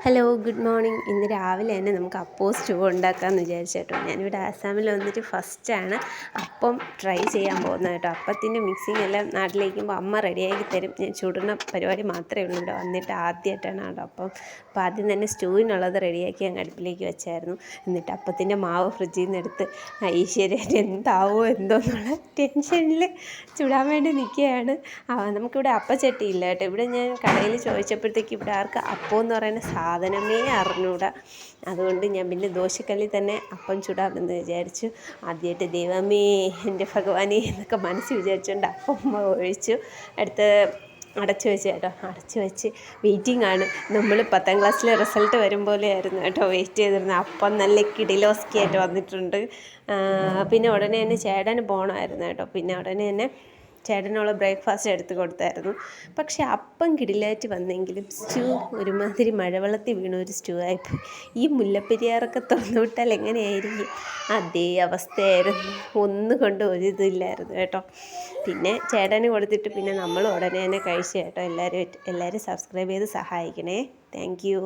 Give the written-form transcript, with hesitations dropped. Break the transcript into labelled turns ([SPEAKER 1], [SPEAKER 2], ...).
[SPEAKER 1] Hello, good morning. ഇന്ന് രാവിലെ തന്നെ നമുക്ക് അപ്പം സ്റ്റൂ ഉണ്ടാക്കാമെന്ന് വിചാരിച്ചു കേട്ടോ. ഞാനിവിടെ ആസാമിൽ വന്നിട്ട് ഫസ്റ്റാണ് അപ്പം ട്രൈ ചെയ്യാൻ പോകുന്നത് കേട്ടോ. അപ്പത്തിൻ്റെ മിക്സിങ് എല്ലാം നാട്ടിലേക്കുമ്പോൾ അമ്മ റെഡിയാക്കി തരും. ഞാൻ ചുടുന്ന പരിപാടി മാത്രമേ ഉള്ളൂ. ഇവിടെ വന്നിട്ട് ആദ്യമായിട്ടാണ് കേട്ടോ അപ്പോൾ ആദ്യം തന്നെ സ്റ്റൂവിനുള്ളത് റെഡിയാക്കി അങ്ങ് അടുപ്പിലേക്ക് വെച്ചായിരുന്നു. എന്നിട്ട് അപ്പത്തിൻ്റെ മാവ് ഫ്രിഡ്ജിൽ നിന്ന് എടുത്ത് ഈശ്വരൻ എന്താവോ എന്തോ എന്നുള്ള ടെൻഷനിൽ ചുടാൻ വേണ്ടി നിൽക്കുകയാണ്. നമുക്കിവിടെ അപ്പച്ചട്ടി ഇല്ല കേട്ടോ. ഇവിടെ ഞാൻ കടയിൽ ചോദിച്ചപ്പോഴത്തേക്ക് ഇവിടെ ആർക്ക് അപ്പം എന്ന് പറയുന്ന സാധനമേ അറിഞ്ഞൂടാ. അതുകൊണ്ട് ഞാൻ പിന്നെ ദോശക്കല്ലിൽ തന്നെ അപ്പം ചുടാമെന്ന് വിചാരിച്ചു. ആദ്യമായിട്ട് ദൈവമേ എൻ്റെ ഭഗവാനെ എന്നൊക്കെ മനസ്സിൽ വിചാരിച്ചുകൊണ്ട് അപ്പം ഒഴിച്ചു അടുത്ത് അടച്ചു വെച്ച് കേട്ടോ. അടച്ചു വെച്ച് വെയിറ്റിംഗ് ആണ്. നമ്മൾ 10ാം ക്ലാസ്സിലെ റിസൾട്ട് വരും പോലെയായിരുന്നു കേട്ടോ വെയിറ്റ് ചെയ്തിരുന്നത്. അപ്പം നല്ല കിടിലോസ്കി ആയിട്ട് വന്നിട്ടുണ്ട്. പിന്നെ ഉടനെ തന്നെ ചേട്ടന് പോകണമായിരുന്നു കേട്ടോ. പിന്നെ ഉടനെ തന്നെ ചേട്ടനുള്ള ബ്രേക്ക്ഫാസ്റ്റ് എടുത്ത് കൊടുത്തായിരുന്നു. പക്ഷേ അപ്പം കിടിലായിട്ട് വന്നെങ്കിലും സ്റ്റൂ ഒരുമാതിരി മഴവെള്ളത്തിൽ വീണ ഒരു സ്റ്റൂ ആയിപ്പോയി. ഈ മുല്ലപ്പെരിയാറൊക്കെ തുറന്നു വിട്ടാൽ എങ്ങനെയായിരിക്കും? അതേ അവസ്ഥയായിരുന്നു. ഒന്നുകൊണ്ട് ഒരിതില്ലായിരുന്നു കേട്ടോ. പിന്നെ ചേട്ടന് കൊടുത്തിട്ട് പിന്നെ നമ്മൾ ഉടനെ തന്നെ കഴിച്ചു കേട്ടോ. എല്ലാവരും സബ്സ്ക്രൈബ് ചെയ്ത് സഹായിക്കണേ. Thank you.